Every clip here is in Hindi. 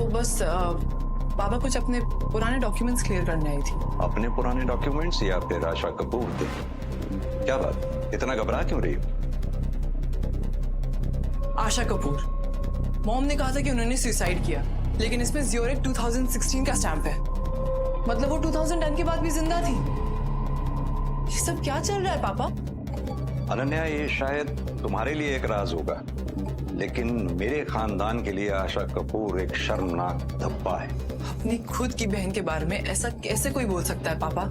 बस पापा कुछ अपने पुराने डॉक्यूमेंट्स क्लियर करने आई थी। अपने पुराने डॉक्यूमेंट्स या फिर आशा कपूर थे? क्या बात, इतना घबरा क्यों रही हो? आशा कपूर, मॉम ने कहा था कि उन्होंने सुसाइड किया, लेकिन इसमें ज़्यूरिख 2016 का स्टैंप है। मतलब वो 2010 के बाद भी जिंदा थी। ये सब क्या चल रहा है पापा? अनन्या, ये शायद तुम्हारे लिए एक राज होगा, लेकिन मेरे खानदान के लिए आशा कपूर एक शर्मनाक धब्बा है। अपनी खुद की बहन के बारे में ऐसा कैसे कोई बोल सकता है पापा?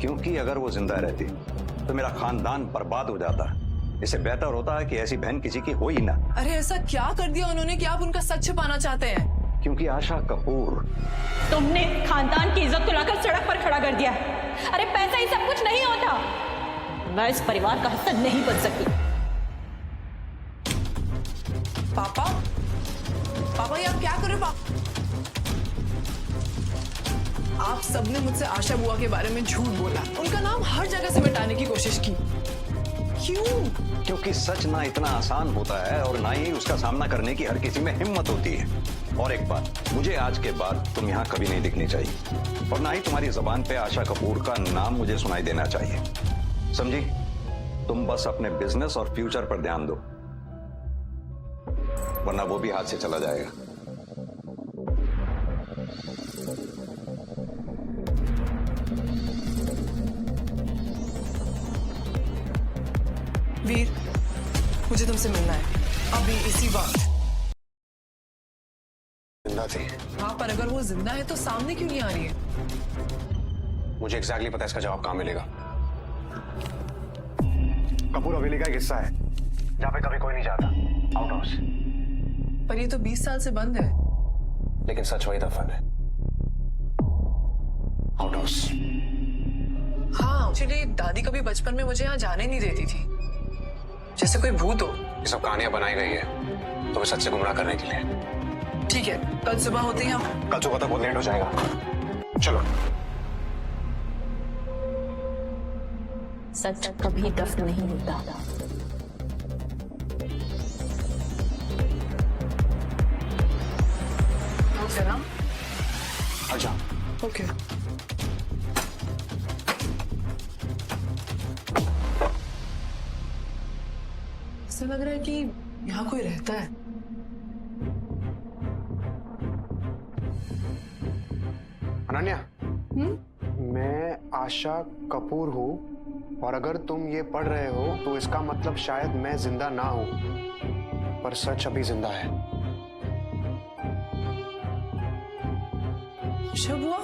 क्योंकि अगर वो जिंदा रहती तो मेरा खानदान बर्बाद हो जाता। इससे बेहतर होता है कि ऐसी बहन किसी की हो ही ना। अरे ऐसा क्या कर दिया उन्होंने कि आप उनका सच छुपाना चाहते हैं? क्योंकि आशा कपूर, तुमने खानदान की इज्जत को लाकर सड़क पर खड़ा कर दिया। अरे पैसा ही सब कुछ नहीं होता। मैं इस परिवार का हिस्सा नहीं बन सकती। पापा, पापा ये आप क्या कर रहे हो? आप सबने मुझसे आशा बुआ के बारे में झूठ बोला, उनका नाम हर जगह से मिटाने की कोशिश की। क्यों? क्योंकि सच ना इतना आसान होता है और ना ही उसका सामना करने की हर किसी में हिम्मत होती है। और एक बात, मुझे आज के बाद तुम यहाँ कभी नहीं दिखनी चाहिए और ना ही तुम्हारी जबान पे आशा कपूर का नाम मुझे सुनाई देना चाहिए, समझी? तुम बस अपने बिजनेस और फ्यूचर पर ध्यान दो, वरना वो भी हाथ से चला जाएगा। वीर, मुझे तुमसे मिलना है अभी इसी वक्त। जिंदा थी। हाँ, पर अगर वो जिंदा है तो सामने क्यों नहीं आ रही है? मुझे एग्जैक्टली पता है इसका जवाब कहां मिलेगा। कपूर हवेली का एक हिस्सा है जहां पे कभी कोई नहीं जाता, आउट हाउस। पर ये तो 20 साल से बंद है। लेकिन सच वही दफन है, आउट हाउस। हाँ, एक्चुअली दादी कभी बचपन में मुझे यहाँ जाने नहीं देती थी, जैसे कोई भूत हो। ये सब कहानियां बनाई गई है तुम्हें सच से गुमराह करने के लिए। ठीक है, कल सुबह होते ही हम। कल सुबह तक बहुत लेट हो जाएगा, चलो। सच कभी दफन नहीं होता। चला? अच्छा, ओके। ऐसा लग रहा है कि यहाँ कोई रहता है। अनन्या, मैं आशा कपूर हूँ और अगर तुम ये पढ़ रहे हो तो इसका मतलब शायद मैं जिंदा ना हूं, पर सच अभी जिंदा है। आशा बुआ?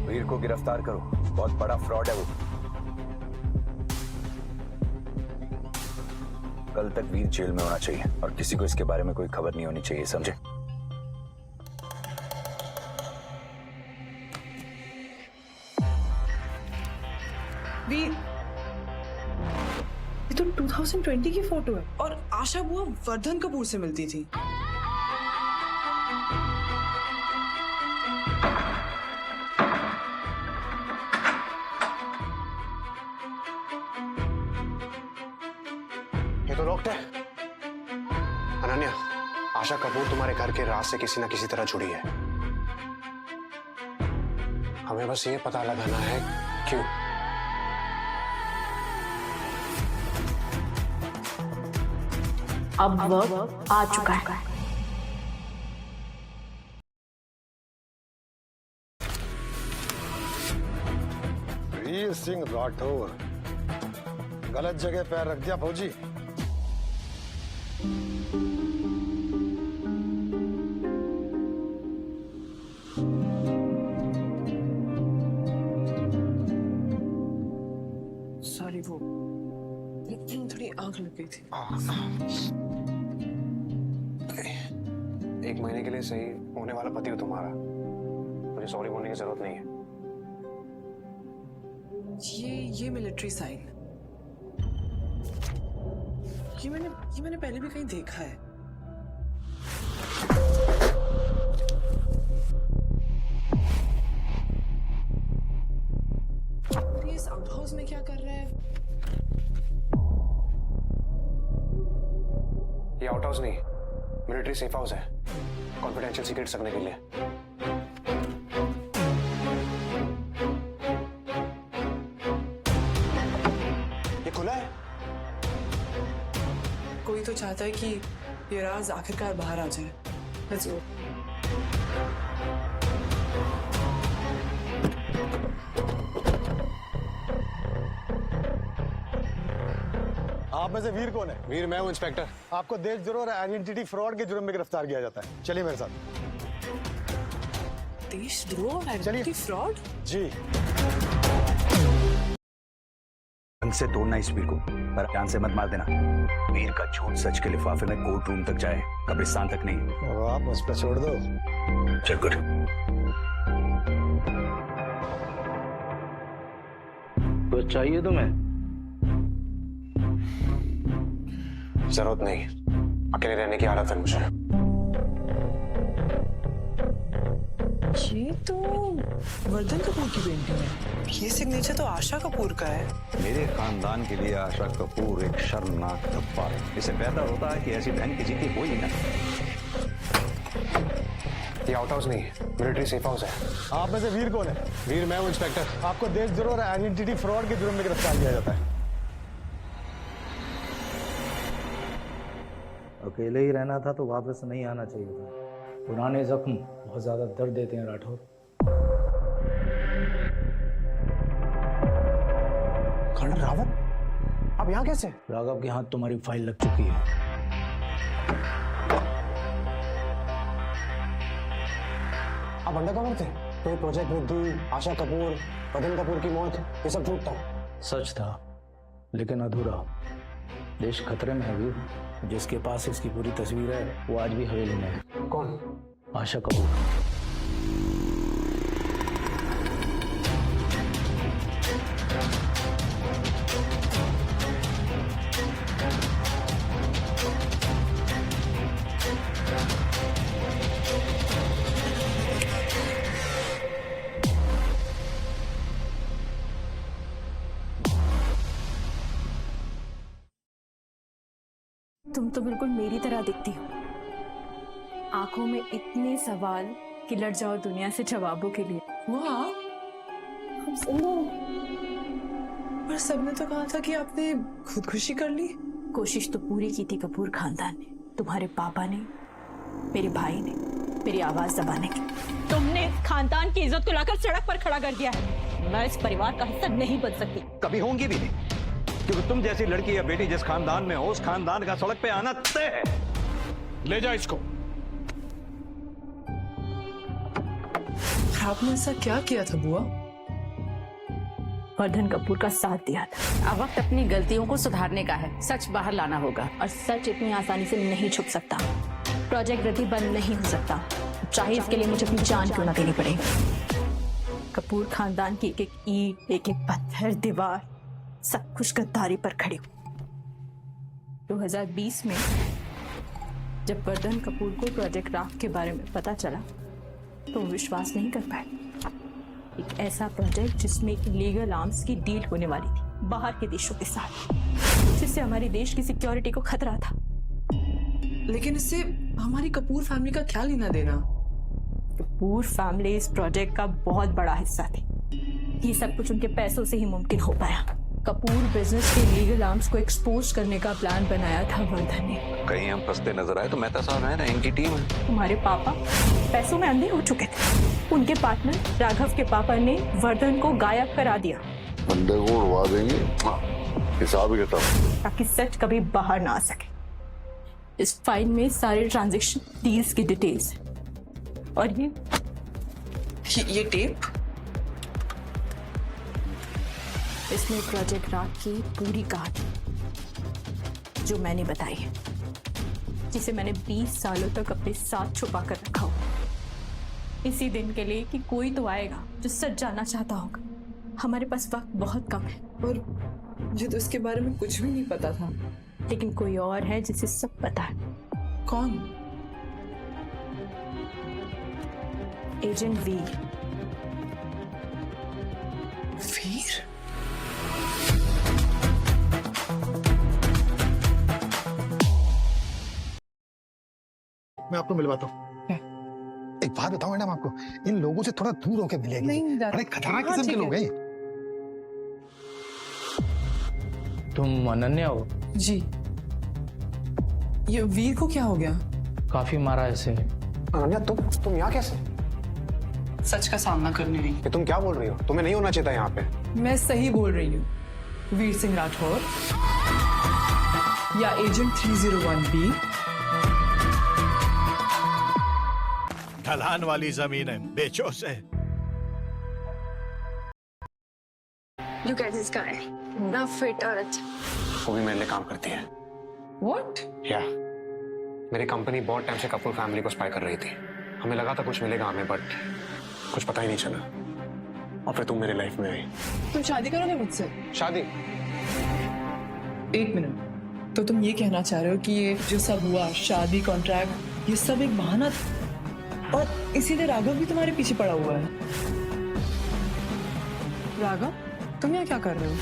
वीर को गिरफ्तार करो, बहुत बड़ा फ्रॉड है वो। कल तक वीर जेल में होना चाहिए और किसी को इसके बारे में कोई खबर नहीं होनी चाहिए, समझे? वीर, ये तो 2020 की फोटो है और आशा बुआ वर्धन कपूर से मिलती थी। ये तो लॉक्ड है। अनन्या, आशा कपूर तुम्हारे घर के राज से किसी ना किसी तरह जुड़ी है। हमें बस ये पता लगाना है क्यों। अब वक्त आ चुका है। वीर सिंह राठौर, गलत जगह पैर रख दिया फौजी। सॉरी, वो थोड़ी आग लग गई थी। एक महीने के लिए सही होने वाला पति हो तुम्हारा, मुझे सॉरी बोलने की जरूरत नहीं है। ये मिलिट्री साइन, ये मैंने पहले भी कहीं देखा है। ये इस आउट हाउस में क्या कर रहा है? ये आउट हाउस नहीं, मिलिट्री सेफ हाउस है। कॉन्फिडेंशियल सीक्रेट्स रखने के लिए। ये खुला है। कोई तो चाहता है कि ये राज आखिरकार बाहर आ जाए। Let's go. आप में से वीर कौन है? वीर मैं हूं इंस्पेक्टर। आपको देशद्रोह और आइडेंटिटी फ्रॉड के जुर्म में गिरफ्तार किया जाता है। चलिए मेरे साथ। देशद्रोह और चलिए। Identity fraud? जी। ढंग से तोड़ना इस वीर को, पर जान से मत मार देना। वीर का झूठ सच के लिफाफे में कोर्ट रूम तक जाए, कब्रिस्तान तक नहीं। और आप उस पर छोड़ दो। चल गुड। तो चाहिए तुम्हें? जरूरत नहीं, अकेले रहने की आदत है मुझे। ये तो वर्धन कपूर की पेंटिंग है। ये सिग्नेचर तो आशा कपूर का है। मेरे खानदान के लिए आशा कपूर एक शर्मनाक धब्बा है। इससे बेहतर होता है कि ऐसी बहन किसी की हो ही ना। ये आउट हाउस नहीं, मिलिट्री सेफ हाउस है। आप में से वीर कौन है? वीर मैं हूं इंस्पेक्टर। आपको देशद्रोह और आइडेंटिटी फ्रॉड के जुर्म में गिरफ्तार किया जाता है। अकेले ही रहना था तो वापस नहीं आना चाहिए था। पुराने जख्म बहुत ज्यादा दर्द देते हैं राठौर। कर्नल रावत, आप यहाँ कैसे? राघव के हाथ तुम्हारी फाइल लग चुकी है। आप अंडरकवर थे? तो प्रोजेक्ट वृद्धि, आशा कपूर, वर्धन कपूर की मौत, ये सब झूठ था। सच था लेकिन अधूरा। देश खतरे में है वीर। जिसके पास इसकी पूरी तस्वीर है वो आज भी हवेली में है। कौन? आशा कपूर। तुम तो बिल्कुल मेरी तरह दिखती हो। आंखों में इतने सवाल कि लड़ जाओ दुनिया से जवाबों के लिए। वाह, हम सुंदर हो। पर सबने तो कहा था कि आपने खुदकुशी कर ली। कोशिश तो पूरी की थी कपूर खानदान ने, तुम्हारे पापा ने, मेरे भाई ने, मेरी आवाज दबाने की। तुमने इस खानदान की इज्जत को लाकर सड़क पर खड़ा कर दिया है। मैं इस परिवार का हिस्सा नहीं बन सकती। कभी होंगी भी नहीं, क्योंकि तुम जैसी लड़की या बेटी जिस खानदान में हो, उस खानदान का सड़क पे आना तय है। ले जा इसको। आपने ऐसा क्या किया था बुआ? वर्धन कपूर का साथ दिया था। अब वक्त अपनी गलतियों को सुधारने का है। सच बाहर लाना होगा। और सच इतनी आसानी से नहीं छुप सकता। प्रोजेक्ट वृद्धि बंद नहीं हो सकता, चाहे इसके लिए मुझे अपनी जान क्यों ना देनी पड़े। कपूर खानदान की एक एक ईंट, एक एक पत्थर, दीवार, सब कुछ गद्दारी पर खड़ी हुई। 2020 में जब वर्धन कपूर को प्रोजेक्ट राफ के बारे में पता चला तो वो विश्वास नहीं कर पाए। एक ऐसा प्रोजेक्ट जिसमें इलीगल आर्म्स की डील होने वाली थी बाहर के देशों के साथ, जिससे हमारे देश की सिक्योरिटी को खतरा था। लेकिन इससे हमारी कपूर फैमिली का क्या लेना देना? कपूर फैमिली इस प्रोजेक्ट का बहुत बड़ा हिस्सा थी। ये सब कुछ उनके पैसों से ही मुमकिन हो पाया। कपूर बिजनेस के लीगल आर्म्स को एक्सपोज करने का प्लान बनाया था वर्धन ने। कहीं हम फंसते नजर आए तो मेहता साहब है ना, इनकी टीम है। तुम्हारे पापा पैसों में अंधे हो चुके थे। उनके पार्टनर राघव के पापा ने वर्धन को गायब करा दिया। बंदे को उड़वा देंगे, हिसाब ही खत्म। ताकि सच कभी बाहर ना आ सके। इस फाइल में सारे ट्रांजैक्शन डील्स की डिटेल्स हैं। और ये टेप? इसमें प्रोजेक्ट राग की पूरी कहानी जो मैंने बताई है, जिसे मैंने 20 सालों तक अपने साथ छुपा कर रखा हो, इसी दिन के लिए कि कोई तो आएगा जो सच जानना चाहता होगा। हमारे पास वक्त बहुत कम है। और मुझे तो इसके बारे में कुछ भी नहीं पता था। लेकिन कोई और है जिसे सब पता है। कौन? एजेंट वीर। वीर? मैं आपको मिलवाता हूँ। बात बताओ मैडम आपको, इन लोगों से थोड़ा दूर होकर मिलेगी। नहीं, बड़े खतरनाक किस्म के लोग हैं। तुम अनन्या हो? जी। ये वीर को क्या हो गया? काफी मारा ऐसे। अनन्या तुम यहाँ कैसे? सच का सामना करने नहीं। ये तुम क्या बोल रही हो? तुम्हें नहीं होना चाहिए था यहाँ पे। मैं सही बोल रही हूँ। वीर सिंह राठौर या एजेंट 301B ढलान वाली जमीन है, बेचो से। Look at this guy. ना फिट और अच्छा। वो भी मेरे लिए काम करती है। What? या मेरी कंपनी बहुत टाइम से कपूर फैमिली को स्पाई कर रही थी। हमें लगा था कुछ मिलेगा हमें, बट कुछ पता ही नहीं चला। और फिर तुम मेरी लाइफ में आई। तुम शादी करोगे मुझसे? शादी? 1 मिनट। तो तुम ये कहना चाह रहे हो कि ये जो सब हुआ, शादी, कॉन्ट्रैक्ट, ये सब एक बहाना था और इसीलिए राघव भी तुम्हारे पीछे पड़ा हुआ है? राघव, तुम यहाँ क्या कर रहे हो?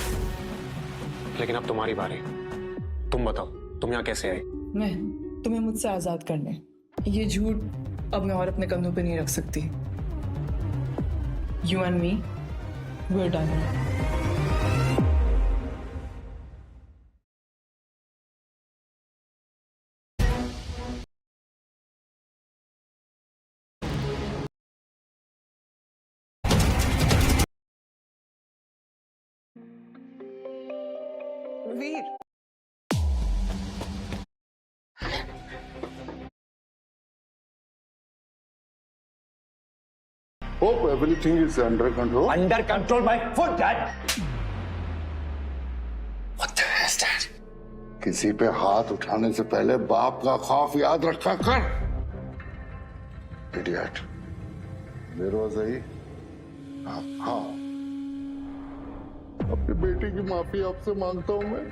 लेकिन अब तुम्हारी बारी। तुम बताओ, तुम यहाँ कैसे आई? मैं तुम्हें मुझसे आजाद करने। ये झूठ अब मैं और अपने कंधों पे नहीं रख सकती। You and me, we're done. Veer, Hope everything is under control. Under control my foot, Dad. What the hell is that? किसी पे हाथ उठाने से पहले बाप का खौफ याद रखा कर। Idiot. मेरा सही। हाँ। अपनी बेटी की माफी आपसे मांगता हूं मैं,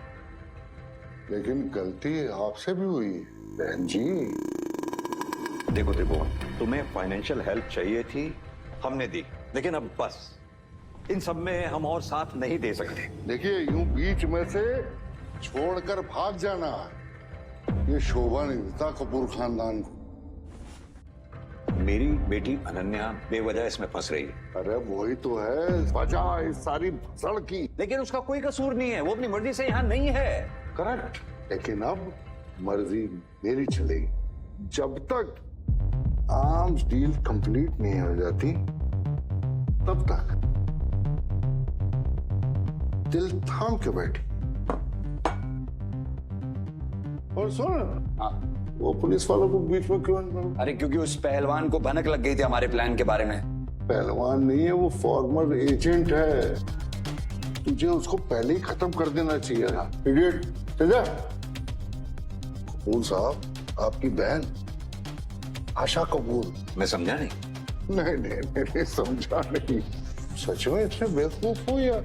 लेकिन गलती आपसे भी हुई बहन जी। देखो तुम्हें फाइनेंशियल हेल्प चाहिए थी, हमने दी, लेकिन अब बस इन सब में हम और साथ नहीं दे सकते। देखिए, यूं बीच में से छोड़कर भाग जाना ये शोभा नहीं देता कपूर खानदान को। मेरी बेटी अनन्या बेवजह इसमें फंस रही है। अरे वही तो है वजह इस सारी भसड़ की। लेकिन उसका कोई कसूर नहीं है, वो अपनी मर्जी से यहाँ नहीं है। करेक्ट, लेकिन अब मर्जी मेरी चलेगी। जब तक आर्म्स डील कंप्लीट नहीं हो जाती तब तक दिल थाम के बैठी। और सुन, वो पुलिस वालों को बीच में क्यों? अरे क्योंकि उस पहलवान को भनक लग गई थी हमारे प्लान के बारे में। पहलवान नहीं है वो, फॉर्मर एजेंट है। तुझे उसको पहले ही खत्म कर देना चाहिए था। इडियट, चल जा। कपूर साहब, आपकी बहन आशा कपूर। मैं समझा नहीं। नहीं समझा नहीं। सच में इतने बेवकूफ हो या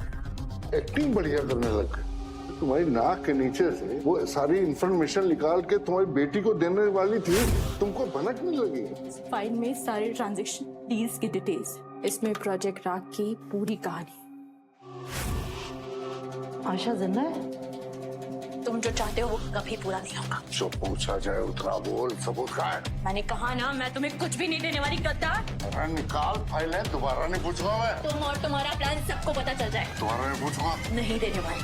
एक्टिंग बढ़िया करने लग गए? तुम्हारी नाक के नीचे से वो सारी इंफॉर्मेशन निकाल के तुम्हारी बेटी को देने वाली थी, तुमको भनक नहीं लगी? फाइल में सारे ट्रांजैक्शन डील्स की डिटेल्स, इसमें प्रोजेक्ट राग की पूरी कहानी। आशा जिंदा है? तुम जो चाहते हो वो कभी पूरा नहीं होगा। जो पूछा जाए उतना बोल, सबूत का है। मैंने कहा ना, मैं तुम्हें कुछ भी नहीं देने वाली गद्दार। अरे निकाल फाइल है, दोबारा नहीं पूछूंगा मैं। तुम और तुम्हारा प्लान सबको पता चल जाए। दोबारा नहीं पूछूंगा। नहीं देने वाली।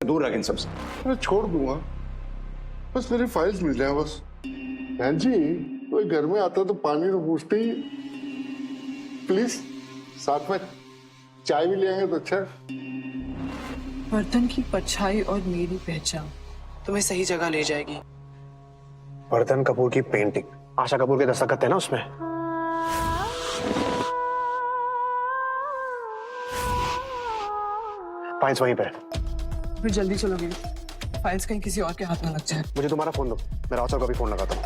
दूर रख इन सबसे। मैं छोड़ दूंगा, बस मेरी फाइल्स मिल जाए बस। बहन जी, कोई घर में आता तो पानी तो पूछते ही। प्लीज साथ में चाय भी ले आएंगे तो अच्छा। बर्तन की परछाई और मेरी पहचान तुम्हें सही जगह ले जाएगी। वर्धन कपूर की पेंटिंग, आशा कपूर के दस्तखत है ना उसमें। फाइल्स वहीं पे। फिर जल्दी चलोगे, फाइल्स कहीं किसी और के हाथ ना लग जाए। मुझे तुम्हारा फोन दो, मैं राव साहब का भी फोन लगाता हूँ।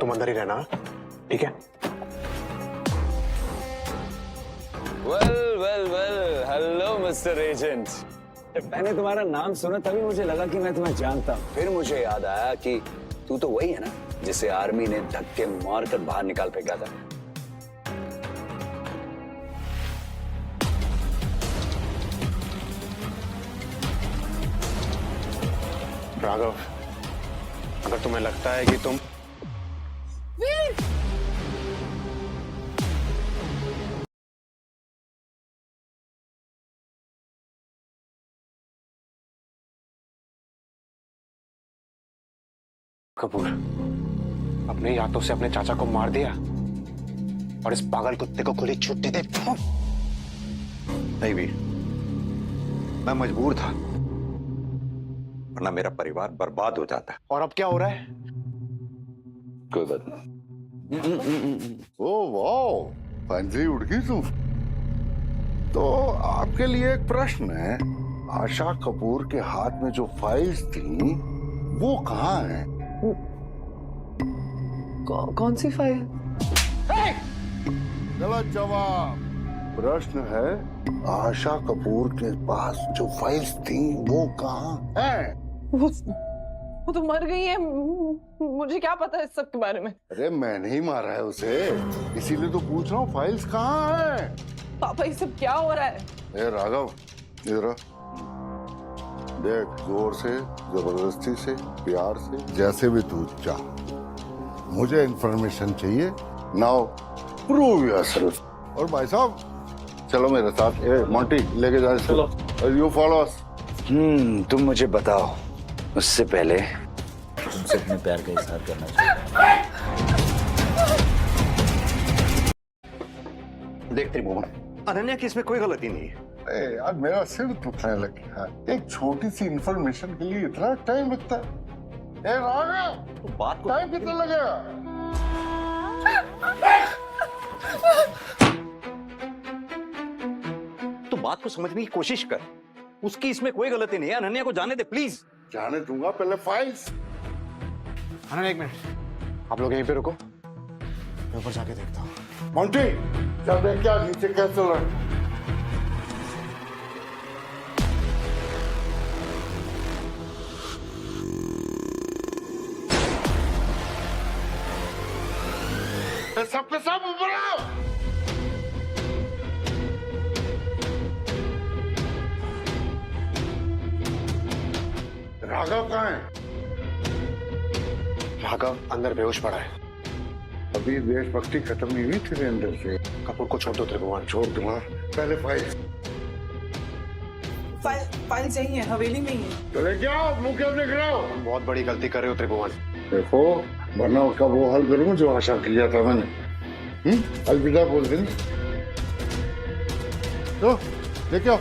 तुम अंदर ही रहना, ठीक है? Well hello mister agent. मैंने तुम्हारा नाम सुना तभी मुझे लगा कि मैं तुम्हें जानता हूँ। फिर मुझे याद आया कि तू तो वही है ना जिसे आर्मी ने धक्के मारकर बाहर निकाल फेंका था। राघव, अगर तुम्हें लगता है कि तुम कपूर अपने हाथों से अपने चाचा को मार दिया और इस पागल कुत्ते को खुली छुट्टी दे। नहीं वीर, मैं मजबूर था, वरना मेरा परिवार बर्बाद हो जाता। और अब क्या हो रहा है? कोई बात नहीं। ओ वाह, फाइनली उठ गई तुम। तो आपके लिए एक प्रश्न है, आशा कपूर के हाथ में जो फाइल्स थी वो कहाँ है? कौन सी फाइल? गलत जवाब। प्रश्न है, आशा कपूर के पास जो फाइल्स थी वो कहाँ है? वो तो मर गई है, मुझे क्या पता है इस सब के बारे में। अरे मैंने ही मारा है उसे, इसीलिए तो पूछ रहा हूँ फाइल्स कहाँ है? पापा ये सब क्या हो रहा है? ए राघव, इधर आ। देख, जोर से, जबरदस्ती से, प्यार से, जैसे भी तू चाह, मुझे इंफॉर्मेशन चाहिए। Now prove yourself. और भाई साहब चलो मेरे साथ। ए मोंटी, लेके जा इसको। चलो, यू फॉलो अस। तुम मुझे बताओ, उससे पहले तुमसे अपने प्यार का इजहार करना चाहिए। देख त्रिभुवन, अनन्या की इसमें कोई गलती नहीं है। ए यार, मेरा सिर दुखने लग गया। एक छोटी सी इंफॉर्मेशन के लिए इतना टाइम लगता है? ए राघव, तो बात को टाइम कितना लगेगा? तो बात को समझने की कोशिश कर। उसकी इसमें कोई गलती नहीं है। अनन्या को जाने दे प्लीज। जाने दूंगा, पहले फाइल्स। अनन्या एक मिनट, आप लोग यहीं पे रुको, मैं ऊपर जाके देखता हूँ। मोंटी, चल देख क्या नीचे क्या चल रहा है। सबके सब ऊपर आओ। राघव कहाँ है? राघव अंदर बेहोश पड़ा है। अभी देशभक्ति खत्म नहीं हुई तेरे अंदर से। कपूर को छोड़ दो त्रिभुवन। छोड़ दूंगा, पहले फाइल्स। फाइल सही है, हवेली में ही है। चले क्या मुंह क्यों देख रहे हो? बहुत बड़ी गलती कर रहे हो त्रिभुवन। देखो, वरना उसका वो हल करूं जो आशा किया था मैंने। अलविदा बोल दें। तो लेके आओ।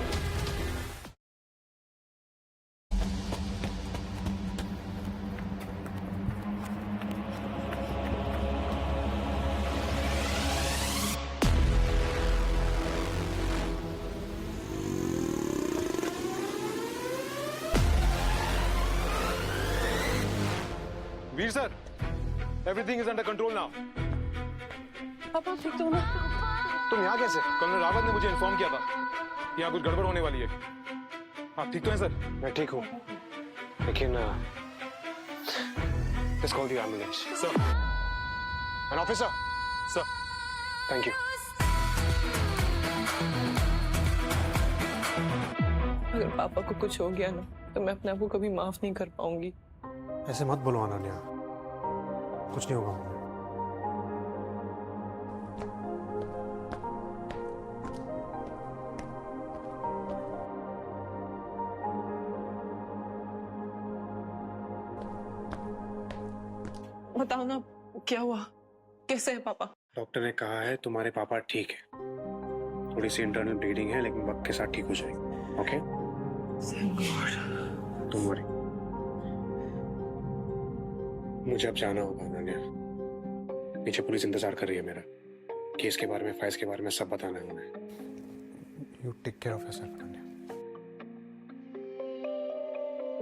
Veer sir, everything is under control now. पापा ठीक तो ना? तुम यहाँ कैसे? कर्नल रावत ने मुझे इन्फॉर्म किया था यहाँ कुछ गड़बड़ होने वाली है। आप ठीक तो हैं सर? मैं ठीक हूँ, लेकिन let's call the ambulance. Sir. An officer. Sir. Thank you. अगर पापा को कुछ हो गया ना, तो मैं अपने आप को कभी माफ नहीं कर पाऊंगी। ऐसे मत बोलो अनन्या, कुछ नहीं होगा मुझे। बताओ ना क्या हुआ, कैसे है पापा? डॉक्टर ने कहा है तुम्हारे पापा ठीक है, थोड़ी सी इंटरनल ब्लीडिंग है लेकिन वक्त के साथ ठीक हो जाएगी। ओके? Don't worry. मुझे अब जाना होगा अनन्या, पीछे पुलिस इंतजार कर रही है मेरा। केस के बारे में, फाइल्स के बारे में सब बताना है उन्हें। You take care of yourself Ananya.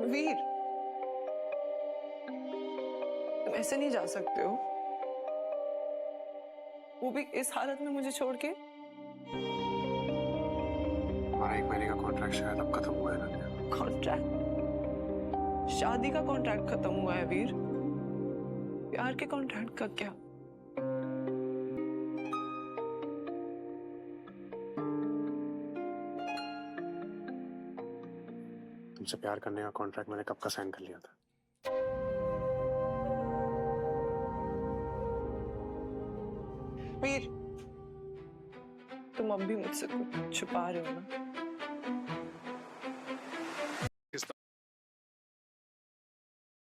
Veer, तुम ऐसे नहीं जा सकते हो, वो भी इस हालत में मुझे छोड़ के। हमारा 1 महीने का कॉन्ट्रैक्ट शायद अब खत्म हुआ है अनन्या। कॉन्ट्रैक्ट? शादी का कॉन्ट्रैक्ट खत्म हुआ है वीर, प्यार के कॉन्ट्रैक्ट का क्या? तुमसे प्यार करने का कॉन्ट्रैक्ट मैंने कब का साइन कर लिया था। वीर, तुम अब भी मुझसे कुछ छुपा रहे हो ना?